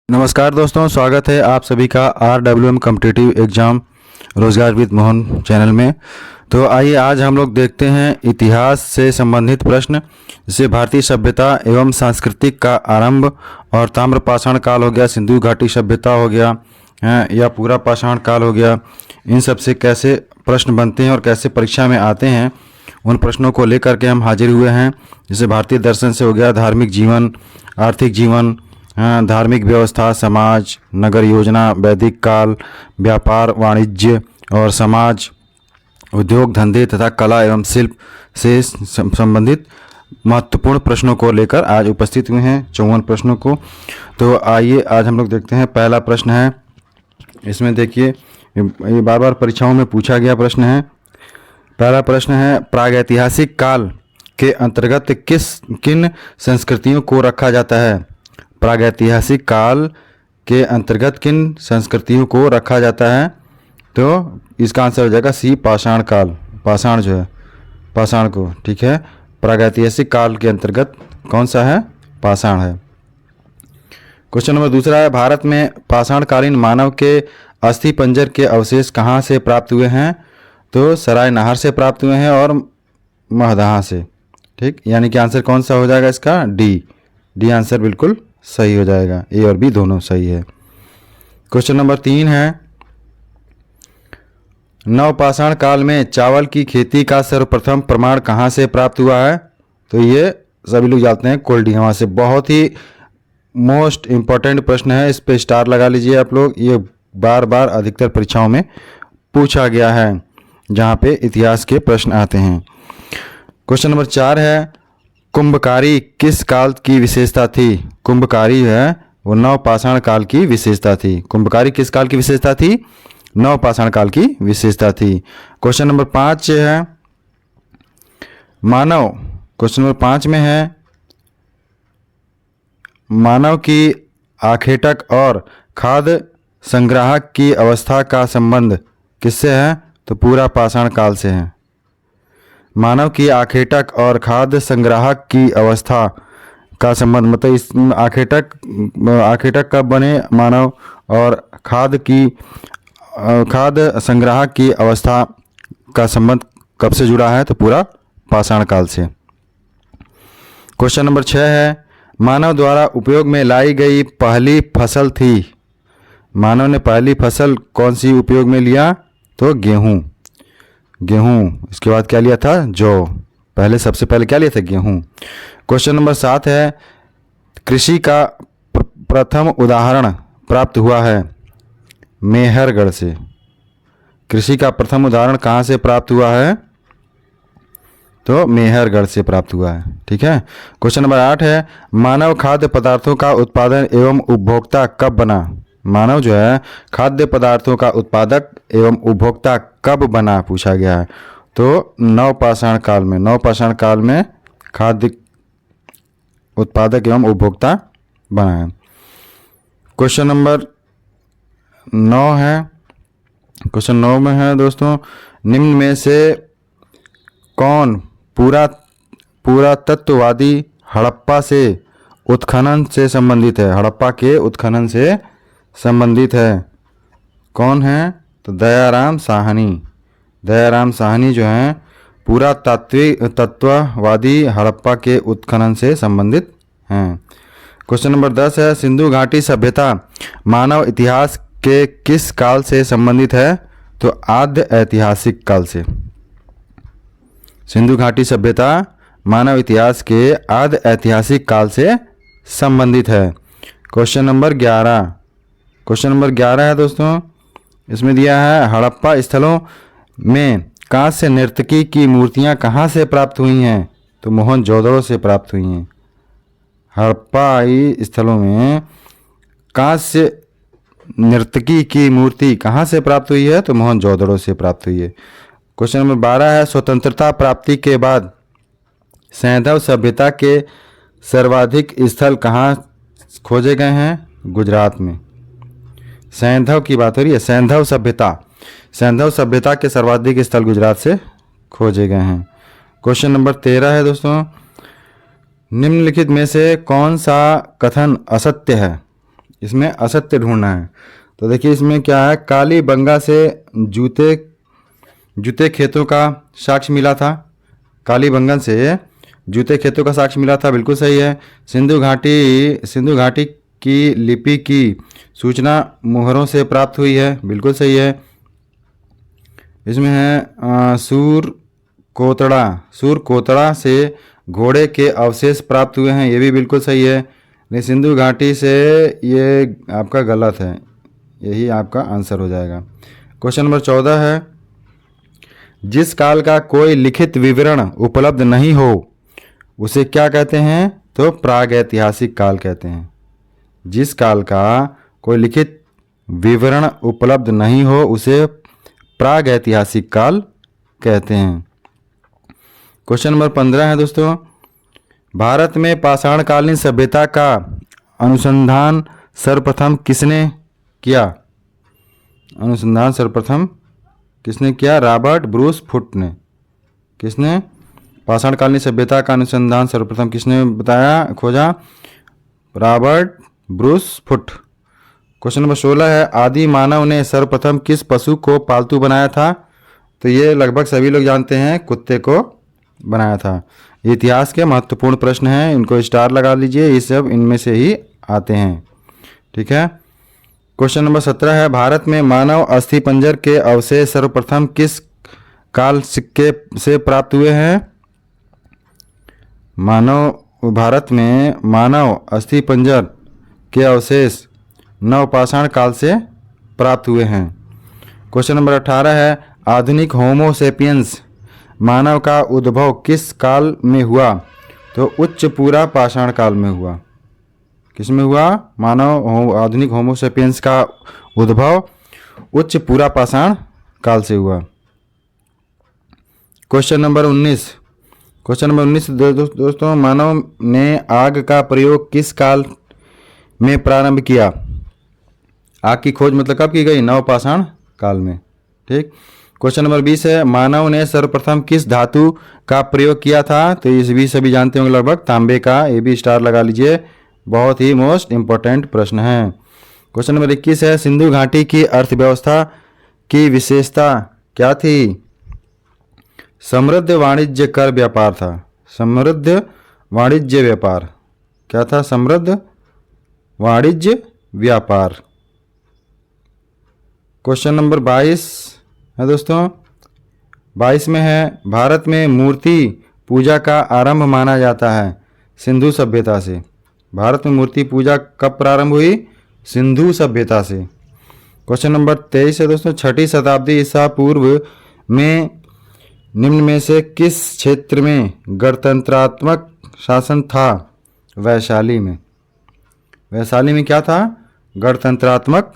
नमस्कार दोस्तों, स्वागत है आप सभी का RWM कॉम्पिटिटिव एग्ज़ाम रोजगार विद मोहन चैनल में। तो आइए आज हम लोग देखते हैं इतिहास से संबंधित प्रश्न, जैसे भारतीय सभ्यता एवं सांस्कृतिक का आरंभ और ताम्रपाषाण काल हो गया, सिंधु घाटी सभ्यता हो गया है या पूरा पाषाण काल हो गया। इन सब से कैसे प्रश्न बनते हैं और कैसे परीक्षा में आते हैं, उन प्रश्नों को लेकर के हम हाजिर हुए हैं। जैसे भारतीय दर्शन से हो गया, धार्मिक जीवन, आर्थिक जीवन, धार्मिक व्यवस्था, समाज, नगर योजना, वैदिक काल, व्यापार वाणिज्य और समाज, उद्योग धंधे तथा कला एवं शिल्प से संबंधित महत्वपूर्ण प्रश्नों को लेकर आज उपस्थित हुए हैं, 54 प्रश्नों को। तो आइए आज हम लोग देखते हैं। पहला प्रश्न है, इसमें देखिए ये बार बार परीक्षाओं में पूछा गया प्रश्न है। पहला प्रश्न है, प्रागैतिहासिक काल के अंतर्गत किन संस्कृतियों को रखा जाता है? प्रागैतिहासिक काल के अंतर्गत किन संस्कृतियों को रखा जाता है? तो इसका आंसर हो जाएगा सी, पाषाण काल। पाषाण जो है, पाषाण को, ठीक है। प्रागैतिहासिक काल के अंतर्गत कौन सा है? पाषाण है। क्वेश्चन नंबर दूसरा है, भारत में पाषाणकालीन मानव के अस्थि पंजर के अवशेष कहाँ से प्राप्त हुए हैं? तो सराय नहर से प्राप्त हुए हैं और महदहा से, ठीक। यानी कि आंसर कौन सा हो जाएगा इसका? डी आंसर बिल्कुल सही हो जाएगा। ए और बी दोनों सही है। क्वेश्चन नंबर 3 है, नवपाषाण काल में चावल की खेती का सर्वप्रथम प्रमाण कहाँ से प्राप्त हुआ है? तो ये सभी लोग जानते हैं, कोल्डियावा से। बहुत ही मोस्ट इम्पॉर्टेंट प्रश्न है, इस पे स्टार लगा लीजिए आप लोग। ये बार बार अधिकतर परीक्षाओं में पूछा गया है जहाँ पे इतिहास के प्रश्न आते हैं। क्वेश्चन नंबर 4 है, कुंभकारी किस काल की विशेषता थी? कुंभकारी है वो नवपाषाण काल की विशेषता थी। कुंभकारी किस काल की विशेषता थी? नवपाषाण काल की विशेषता थी। क्वेश्चन नंबर 5 है, मानव, क्वेश्चन नंबर 5 में है, मानव की आखेटक और खाद्य संग्राहक की अवस्था का संबंध किससे है? तो पूरा पाषाण काल से है। मानव की आखेटक और खाद्य संग्राहक की अवस्था का संबंध, मतलब इस आखेटक कब बने मानव, और खाद्य संग्राहक की अवस्था का संबंध कब से जुड़ा है? तो पूरा पाषाण काल से। क्वेश्चन नंबर 6 है, मानव द्वारा उपयोग में लाई गई पहली फसल थी? मानव ने पहली फसल कौन सी उपयोग में लिया? तो गेहूं। इसके बाद क्या लिया था? जौ। पहले, सबसे पहले क्या लिया था? गेहूं। क्वेश्चन नंबर 7 है, कृषि का प्रथम उदाहरण प्राप्त हुआ है मेहरगढ़ से। कृषि का प्रथम उदाहरण कहाँ से प्राप्त हुआ है? तो मेहरगढ़ से प्राप्त हुआ है, ठीक है। क्वेश्चन नंबर 8 है, मानव खाद्य पदार्थों का उत्पादन एवं उपभोक्ता कब बना? मानव जो है खाद्य पदार्थों का उत्पादक एवं उपभोक्ता कब बना, पूछा गया है। तो नवपाषाण काल में। नवपाषाण काल में खाद्य उत्पादक एवं उपभोक्ता बना है। क्वेश्चन नंबर 9 है, क्वेश्चन 9 में है दोस्तों, निम्न में से कौन पुरातत्ववादी हड़प्पा से उत्खनन से संबंधित है? हड़प्पा के उत्खनन से संबंधित है। कौन है? तो दयाराम साहनी। दयाराम साहनी जो हैं पुरातत्ववादी हड़प्पा के उत्खनन से संबंधित हैं। क्वेश्चन नंबर 10 है, सिंधु घाटी सभ्यता मानव इतिहास के किस काल से संबंधित है? तो आद्य ऐतिहासिक काल से। सिंधु घाटी सभ्यता मानव इतिहास के आद्य ऐतिहासिक काल से संबंधित है। क्वेश्चन नंबर 11, क्वेश्चन नंबर 11 है दोस्तों, इसमें दिया है, हड़प्पा स्थलों में कांस्य नर्तकी की मूर्तियां कहाँ से प्राप्त हुई हैं? तो मोहनजोदड़ो से प्राप्त हुई हैं। हड़प्पाई स्थलों में कांस्य नर्तकी की मूर्ति कहाँ से प्राप्त हुई है? तो मोहनजोदड़ो से प्राप्त हुई है। क्वेश्चन नंबर 12 है, स्वतंत्रता प्राप्ति के बाद सैंधव सभ्यता के सर्वाधिक स्थल कहाँ खोजे गए हैं? गुजरात में। सैंधव की बात हो रही है, सैंधव सभ्यता के सर्वाधिक स्थल गुजरात से खोजे गए हैं। क्वेश्चन नंबर 13 है दोस्तों, निम्नलिखित में से कौन सा कथन असत्य है? इसमें असत्य ढूंढना है। तो देखिए इसमें क्या है, कालीबंगा से जूते खेतों का साक्ष्य मिला था। कालीबंगन से जूते खेतों का साक्ष्य मिला था, बिल्कुल सही है। सिंधु घाटी की लिपि की सूचना मुहरों से प्राप्त हुई है, बिल्कुल सही है। इसमें है सूर कोतड़ा से घोड़े के अवशेष प्राप्त हुए हैं, ये भी बिल्कुल सही है। नहीं, सिंधु घाटी से ये आपका गलत है, यही आपका आंसर हो जाएगा। क्वेश्चन नंबर 14 है, जिस काल का कोई लिखित विवरण उपलब्ध नहीं हो उसे क्या कहते हैं? तो प्रागैतिहासिक काल कहते हैं। जिस काल का कोई लिखित विवरण उपलब्ध नहीं हो उसे प्रागैतिहासिक काल कहते हैं। क्वेश्चन नंबर 15 है दोस्तों, भारत में पाषाणकालीन सभ्यता का अनुसंधान सर्वप्रथम किसने किया? अनुसंधान सर्वप्रथम किसने किया? रॉबर्ट ब्रूस फुट ने। किसने? पाषाणकालीन सभ्यता का अनुसंधान सर्वप्रथम किसने बताया, खोजा? Robert Bruce foot. Question number 16 है, आदि मानव ने सर्वप्रथम किस पशु को पालतू बनाया था? तो ये लगभग सभी लोग जानते हैं, कुत्ते को बनाया था। इतिहास के महत्वपूर्ण प्रश्न हैं, इनको स्टार लगा लीजिए, ये सब इनमें से ही आते हैं। ठीक है। क्वेश्चन नंबर 17 है, भारत में मानव अस्थिपंजर के अवशेष सर्वप्रथम किस काल सिक्के से प्राप्त हुए हैं? भारत में मानव अस्थिपंजर के अवशेष नवपाषाण काल से प्राप्त हुए हैं। क्वेश्चन नंबर 18 है, आधुनिक होमो सेपियंस मानव का उद्भव किस काल में हुआ? तो उच्च पूरा पाषाण काल में हुआ। किस में हुआ? आधुनिक होमो सेपियंस का उद्भव उच्च पूरा पाषाण काल से हुआ। क्वेश्चन नंबर 19 दोस्तों, मानव ने आग का प्रयोग किस काल में प्रारंभ किया? आग की खोज मतलब कब की गई? नवपाषाण काल में। ठीक। क्वेश्चन नंबर 20 है, मानव ने सर्वप्रथम किस धातु का प्रयोग किया था? तो ये भी सभी जानते होंगे लगभग, तांबे का। ये भी स्टार लगा लीजिए, बहुत ही मोस्ट इंपॉर्टेंट प्रश्न है। क्वेश्चन नंबर 21 है, सिंधु घाटी की अर्थव्यवस्था की विशेषता क्या थी? समृद्ध वाणिज्य कर व्यापार था। समृद्ध वाणिज्य व्यापार क्या था? समृद्ध वाणिज्य व्यापार। क्वेश्चन नंबर 22 है दोस्तों, 22 में है, भारत में मूर्ति पूजा का आरंभ माना जाता है सिंधु सभ्यता से। भारत में मूर्ति पूजा कब प्रारंभ हुई? सिंधु सभ्यता से। क्वेश्चन नंबर 23 है दोस्तों, 6ठी शताब्दी ईसा पूर्व में निम्न में से किस क्षेत्र में गणतंत्रात्मक शासन था? वैशाली में। वैशाली में क्या था? गणतंत्रात्मक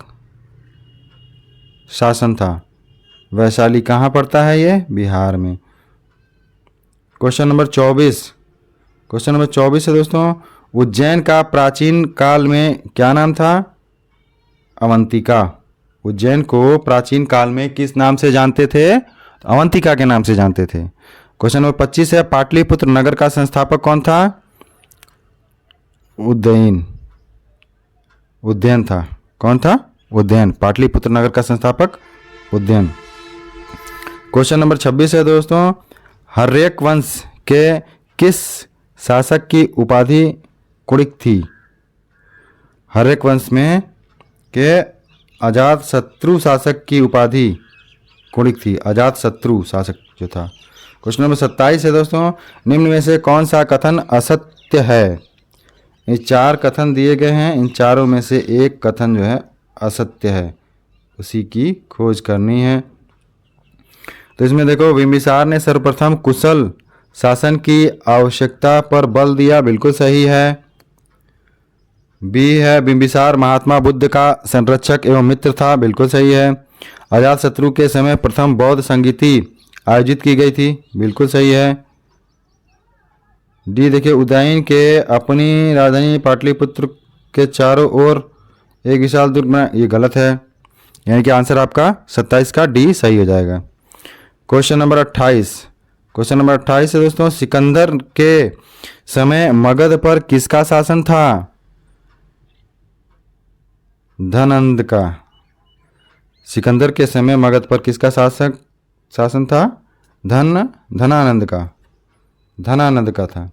शासन था। वैशाली कहाँ पड़ता है? ये बिहार में। क्वेश्चन नंबर 24 है दोस्तों, उज्जैन का प्राचीन काल में क्या नाम था? अवंतिका। उज्जैन को प्राचीन काल में किस नाम से जानते थे? अवंतिका के नाम से जानते थे। क्वेश्चन नंबर 25 है, पाटलिपुत्र नगर का संस्थापक कौन था? उदयन था। कौन था? उदयन। पाटलिपुत्र नगर का संस्थापक उदयन। क्वेश्चन नंबर 26 है दोस्तों, हर्यक वंश के किस शासक की उपाधि कुणिक थी? हर्यक वंश में के अजात शत्रु शासक की उपाधि कुणिक थी। अजात शत्रु शासक जो था। क्वेश्चन नंबर 27 है दोस्तों, निम्न में से कौन सा कथन असत्य है? ये 4 कथन दिए गए हैं, इन चारों में से एक कथन जो है असत्य है, उसी की खोज करनी है। तो इसमें देखो, बिंबिसार ने सर्वप्रथम कुशल शासन की आवश्यकता पर बल दिया, बिल्कुल सही है। बी है, बिंबिसार महात्मा बुद्ध का संरक्षक एवं मित्र था, बिल्कुल सही है। अजातशत्रु के समय प्रथम बौद्ध संगीति आयोजित की गई थी, बिल्कुल सही है। डी देखिए, उदयन के अपनी राजधानी पाटलिपुत्र के चारों ओर एक विशाल दुर्ग में, ये गलत है, यानी कि आंसर आपका 27 का डी सही हो जाएगा। क्वेश्चन नंबर 28 है दोस्तों, सिकंदर के समय मगध पर किसका शासन था? धनंद का। सिकंदर के समय मगध पर किसका शासन था? धनानंद का था।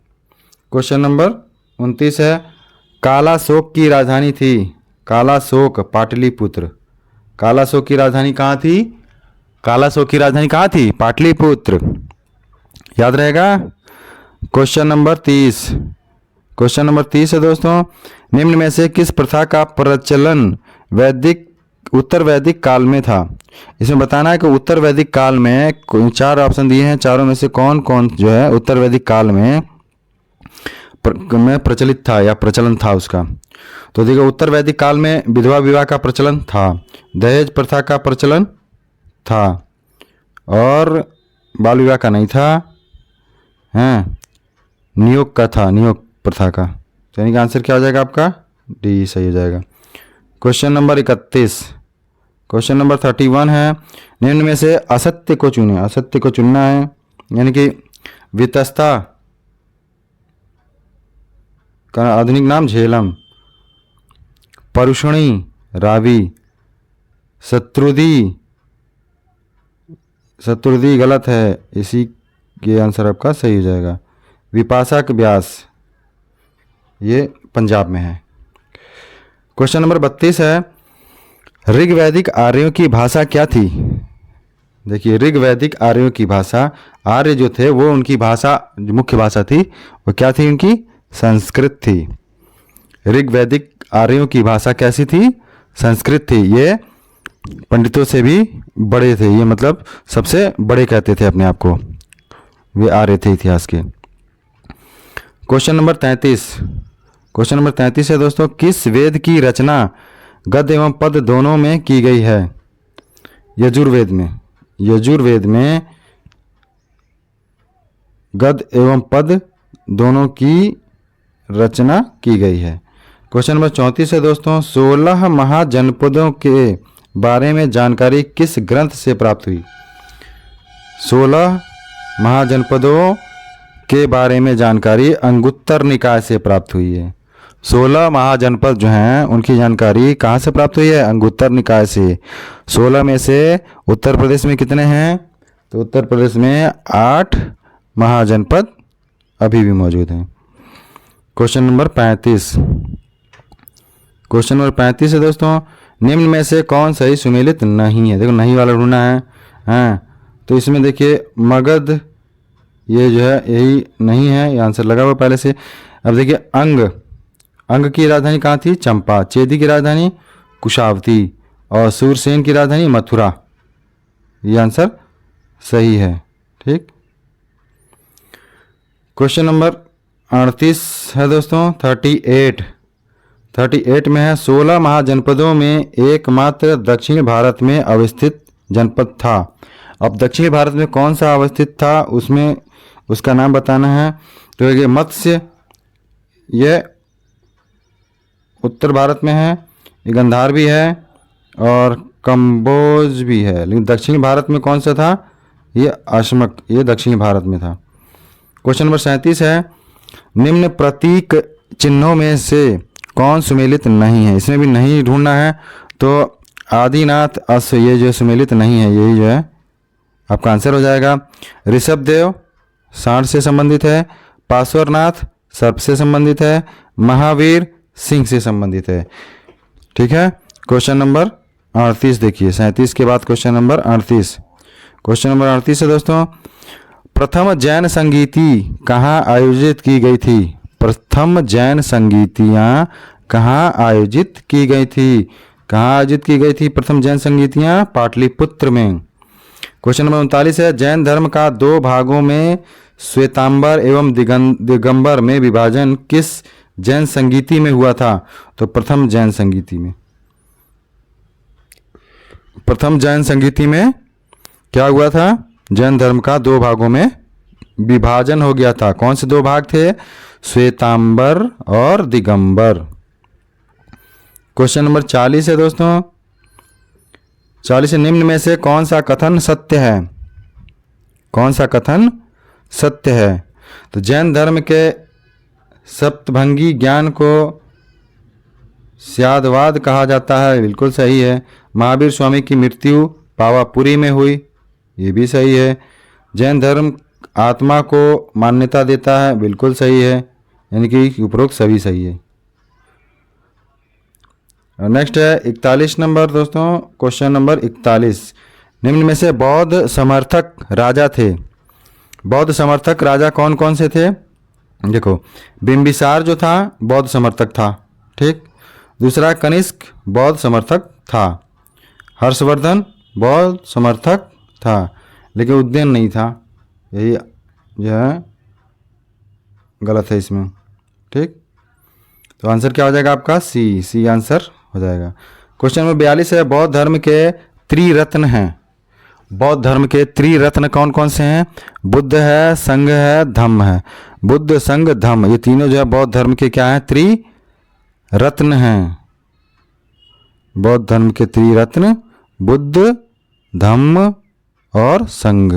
क्वेश्चन नंबर 29 है, कालाशोक की राजधानी थी। कालाशोक पाटलिपुत्र। कालाशोक की राजधानी कहाँ थी? कालाशोक की राजधानी कहाँ थी? पाटलिपुत्र। याद रहेगा। Question number 30। क्वेश्चन नंबर 30 है दोस्तों, निम्न में से किस प्रथा का प्रचलन उत्तर वैदिक काल में था? इसमें बताना है कि उत्तर वैदिक काल में 4 ऑप्शन दिए हैं, चारों में से कौन कौन जो है उत्तर वैदिक काल में प्रचलित था या प्रचलन था उसका। तो देखो, उत्तर वैदिक काल में विधवा विवाह का प्रचलन था, दहेज प्रथा का प्रचलन था और बाल विवाह का नहीं था, नियोग का था, नियोग प्रथा का। तो यानी कि आंसर क्या हो जाएगा आपका? डी सही हो जाएगा। Question number 31। क्वेश्चन नंबर 31 है, निम्न में से असत्य को चुने। असत्य को चुनना है, यानी कि वितस्ता का आधुनिक नाम झेलम, परुषणी रावी, शत्रुदी गलत है, इसी ये आंसर आपका सही हो जाएगा। विपाशक व्यास, ये पंजाब में है। क्वेश्चन नंबर 32 है, ऋग्वैदिक आर्यों की भाषा क्या थी? देखिए, ऋग्वैदिक आर्यों की भाषा, आर्य जो थे वो उनकी भाषा, जो मुख्य भाषा थी वो क्या थी? उनकी संस्कृत थी। ऋग्वैदिक आर्यों की भाषा कैसी थी? संस्कृत थी। ये पंडितों से भी बड़े थे, ये मतलब सबसे बड़े कहते थे अपने आप को, वे आर्य थे इतिहास के। Question number 33। क्वेश्चन नंबर 33 है दोस्तों, किस वेद की रचना गद्य एवं पद दोनों में की गई है? यजुर्वेद में। यजुर्वेद में गद्य एवं पद दोनों की रचना की गई है। क्वेश्चन नंबर 34 है दोस्तों, 16 महाजनपदों के बारे में जानकारी किस ग्रंथ से प्राप्त हुई? 16 महाजनपदों के बारे में जानकारी अंगुत्तर निकाय से प्राप्त हुई है। 16 महाजनपद जो हैं उनकी जानकारी कहाँ से प्राप्त हुई है? अंगुत्तर निकाय से। 16 में से उत्तर प्रदेश में कितने हैं? तो उत्तर प्रदेश में 8 महाजनपद अभी भी मौजूद हैं। Question number 35। क्वेश्चन नंबर 35 है दोस्तों, निम्न में से कौन सही सुमेलित नहीं है? देखो, नहीं वाला ढूंढना है। तो इसमें देखिए, मगध ये जो है यही नहीं है, ये आंसर लगा हुआ पहले से। अब देखिए, अंग की राजधानी कहाँ थी? चंपा। चेदी की राजधानी कुशावती और सूरसेन की राजधानी मथुरा। ये आंसर सही है। ठीक। क्वेश्चन नंबर 38 है दोस्तों, 38 में है, 16 महाजनपदों में एकमात्र दक्षिण भारत में अवस्थित जनपद था। अब दक्षिण भारत में कौन सा अवस्थित था, उसमें उसका नाम बताना है। तो ये मत्स्य, ये उत्तर भारत में है, ये गंधार भी है और कंबोज भी है, लेकिन दक्षिण भारत में कौन सा था? ये अश्मक, ये दक्षिण भारत में था। क्वेश्चन नंबर 37 है, निम्न प्रतीक चिन्हों में से कौन सुमेलित नहीं है? इसमें भी नहीं ढूंढना है। तो आदिनाथ अश्व, ये जो सुमेलित नहीं है, यही जो है आपका आंसर हो जाएगा। ऋषभदेव सांड से संबंधित है, पार्श्वनाथ सर्प से संबंधित है, महावीर सिंह से संबंधित है। ठीक है। क्वेश्चन नंबर 38 देखिए, 37 के बाद क्वेश्चन नंबर 38। क्वेश्चन नंबर 38 है दोस्तों, प्रथम जैन संगीति कहाँ आयोजित की गई थी? प्रथम जैन संगीतियाँ कहाँ आयोजित की गई थी? कहाँ आयोजित की गई थी प्रथम जैन संगीतियाँ? पाटलिपुत्र में। क्वेश्चन नंबर 39 है, जैन धर्म का 2 भागों में श्वेतांबर एवं दिगंबर में विभाजन किस जैन संगीति में हुआ था? तो प्रथम जैन संगीति में। प्रथम जैन संगीति में क्या हुआ था? जैन धर्म का 2 भागों में विभाजन हो गया था। कौन से 2 भाग थे? श्वेतांबर और दिगंबर। क्वेश्चन नंबर 40 है दोस्तों, 40 निम्न में से कौन सा कथन सत्य है? कौन सा कथन सत्य है? तो जैन धर्म के सप्तभंगी ज्ञान को स्यादवाद कहा जाता है, बिल्कुल सही है। महावीर स्वामी की मृत्यु पावापुरी में हुई, ये भी सही है। जैन धर्म आत्मा को मान्यता देता है, बिल्कुल सही है, यानी कि उपरोक्त सभी सही है। और नेक्स्ट है 41 नंबर दोस्तों, क्वेश्चन नंबर 41। निम्न में से बौद्ध समर्थक राजा थे। बौद्ध समर्थक राजा कौन कौन से थे? देखो, बिंबिसार जो था बौद्ध समर्थक था, ठीक। दूसरा कनिष्क बौद्ध समर्थक था। हर्षवर्धन बौद्ध समर्थक था, लेकिन उदयन नहीं था। यही जो है गलत है इसमें, ठीक। तो आंसर क्या हो जाएगा आपका? सी आंसर हो जाएगा। क्वेश्चन नंबर 42 है, बौद्ध धर्म के त्रिरत्न हैं। बौद्ध धर्म के त्रिरत्न कौन कौन से हैं? बुद्ध है, संघ है, धम्म है। बुद्ध, संघ, धम्म, ये तीनों जो है बौद्ध धर्म के क्या हैं? त्रिरत्न हैं। बौद्ध धर्म के त्रिरत्न बुद्ध, धम्म और संघ।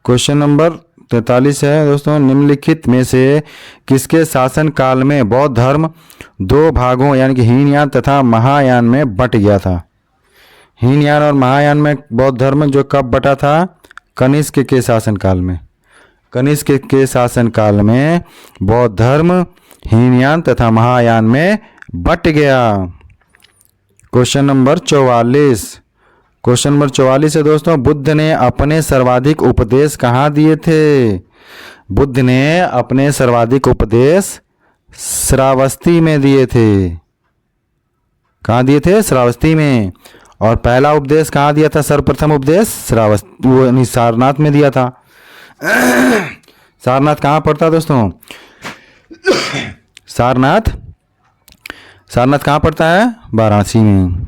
क्वेश्चन नंबर 43 है दोस्तों, निम्नलिखित में से किसके शासन काल में बौद्ध धर्म दो भागों यानी कि हीनयान तथा महायान में बट गया था? हीनयान और महायान में बौद्ध धर्म जो कब बटा था? कनिष्क के शासन काल में। कनिष्क के शासन काल में बौद्ध धर्म हीनयान तथा महायान में बट गया। Question number 44। क्वेश्चन नंबर 44 है दोस्तों, बुद्ध ने अपने सर्वाधिक उपदेश कहाँ दिए थे? बुद्ध ने अपने सर्वाधिक उपदेश श्रावस्ती में दिए थे। कहाँ दिए थे? श्रावस्ती में। और पहला उपदेश कहाँ दिया था? सर्वप्रथम उपदेश सारनाथ में दिया था। सारनाथ कहाँ पड़ता दोस्तों? सारनाथ कहाँ पड़ता है? वाराणसी में।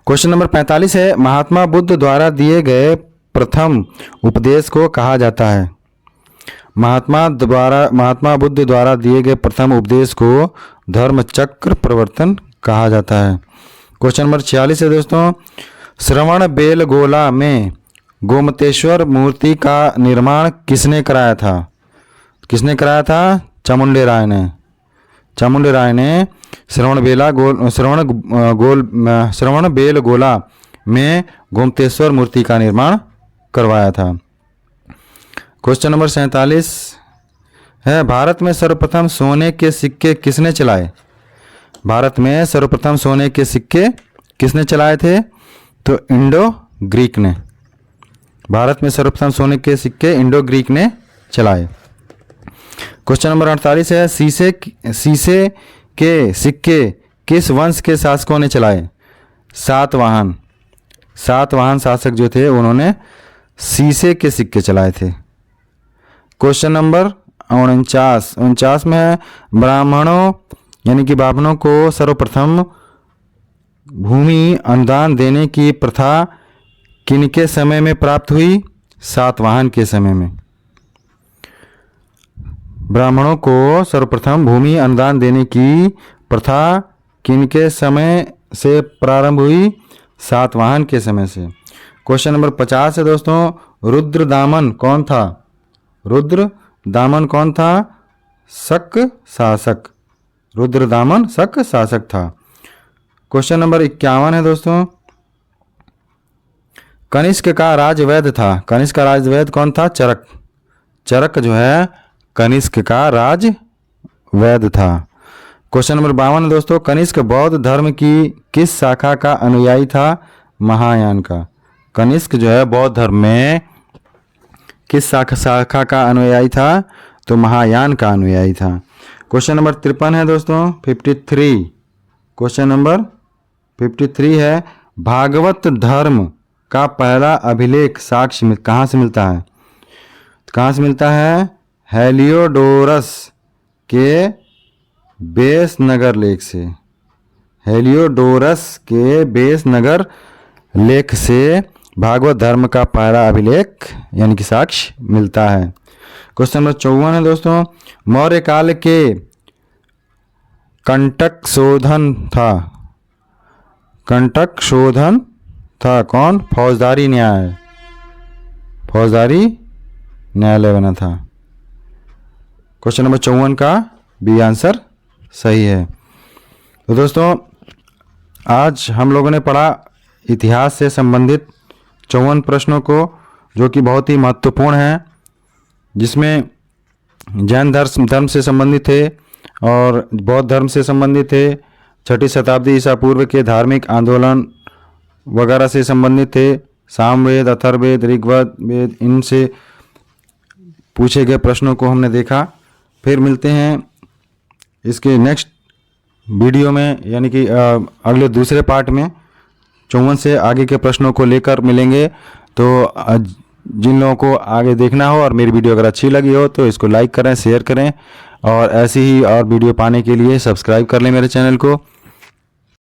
क्वेश्चन नंबर 45 है, महात्मा बुद्ध द्वारा दिए गए प्रथम उपदेश को कहा जाता है? महात्मा बुद्ध द्वारा दिए गए प्रथम उपदेश को धर्म चक्र प्रवर्तन कहा जाता है। क्वेश्चन नंबर 46 है दोस्तों, श्रवण बेलगोला में गोमतेश्वर मूर्ति का निर्माण किसने कराया था? किसने कराया था? चामुंडे राय ने। चामुंडे राय ने श्रवण बेलगोला में गोमतेश्वर मूर्ति का निर्माण करवाया था। क्वेश्चन नंबर 47 है, भारत में सर्वप्रथम सोने के सिक्के किसने चलाए? भारत में सर्वप्रथम सोने के सिक्के किसने चलाए थे? तो इंडो ग्रीक ने। भारत में सर्वप्रथम सोने के सिक्के इंडो ग्रीक ने चलाए। क्वेश्चन नंबर 48 है, शीशे के सिक्के किस वंश के शासकों ने चलाए? सातवाहन शासक जो थे उन्होंने शीशे के सिक्के चलाए थे। क्वेश्चन नंबर 49 में है, ब्राह्मणों यानी कि बाभनों को सर्वप्रथम भूमि अनुदान देने की प्रथा किनके समय में प्राप्त हुई? सातवाहन के समय में। ब्राह्मणों को सर्वप्रथम भूमि अनुदान देने की प्रथा किनके समय से प्रारंभ हुई? सातवाहन के समय से। क्वेश्चन नंबर 50 है दोस्तों, रुद्रदामन कौन था? रुद्रदामन कौन था? शक शासक। रुद्रदामन शक शासक था। क्वेश्चन नंबर 51 है दोस्तों, कनिष्क का राजवैद्य था। कनिष्क का राजवैद्य कौन था? चरक। चरक जो है कनिष्क का राजवैद्य था। क्वेश्चन नंबर 52 है दोस्तों, कनिष्क बौद्ध धर्म की किस शाखा का अनुयायी था? महायान का। कनिष्क जो है बौद्ध धर्म में किस शाखा का अनुयायी था? तो महायान का अनुयायी था। क्वेश्चन नंबर 53 है दोस्तों, 53। क्वेश्चन नंबर 53 है, भागवत धर्म का पहला अभिलेख साक्ष्य कहाँ से मिलता है? कहाँ से मिलता है? हेलियोडोरस के बेसनगर लेख से। हेलियोडोरस के बेसनगर लेख से भागवत धर्म का पहला अभिलेख यानी कि साक्ष्य मिलता है। क्वेश्चन नंबर 54 है दोस्तों, मौर्य काल के कंटक शोधन था। कंटक शोधन था कौन? फौजदारी न्याय। फौजदारी न्यायालय बना था। क्वेश्चन नंबर 54 का बी आंसर सही है। तो दोस्तों, आज हम लोगों ने पढ़ा इतिहास से संबंधित 54 प्रश्नों को, जो कि बहुत ही महत्वपूर्ण हैं, जिसमें जैन धर्म से संबंधित थे और बौद्ध धर्म से संबंधित थे, 6ठी शताब्दी ईसा पूर्व के धार्मिक आंदोलन वगैरह से संबंधित थे, सामवेद, अथर्ववेद, ऋग्वेद, वेद, इनसे पूछे गए प्रश्नों को हमने देखा। फिर मिलते हैं इसके नेक्स्ट वीडियो में, यानी कि अगले दूसरे पार्ट में 54 से आगे के प्रश्नों को लेकर मिलेंगे। तो जिन लोगों को आगे देखना हो और मेरी वीडियो अगर अच्छी लगी हो तो इसको लाइक करें, शेयर करें, और ऐसी ही और वीडियो पाने के लिए सब्सक्राइब कर लें मेरे चैनल को।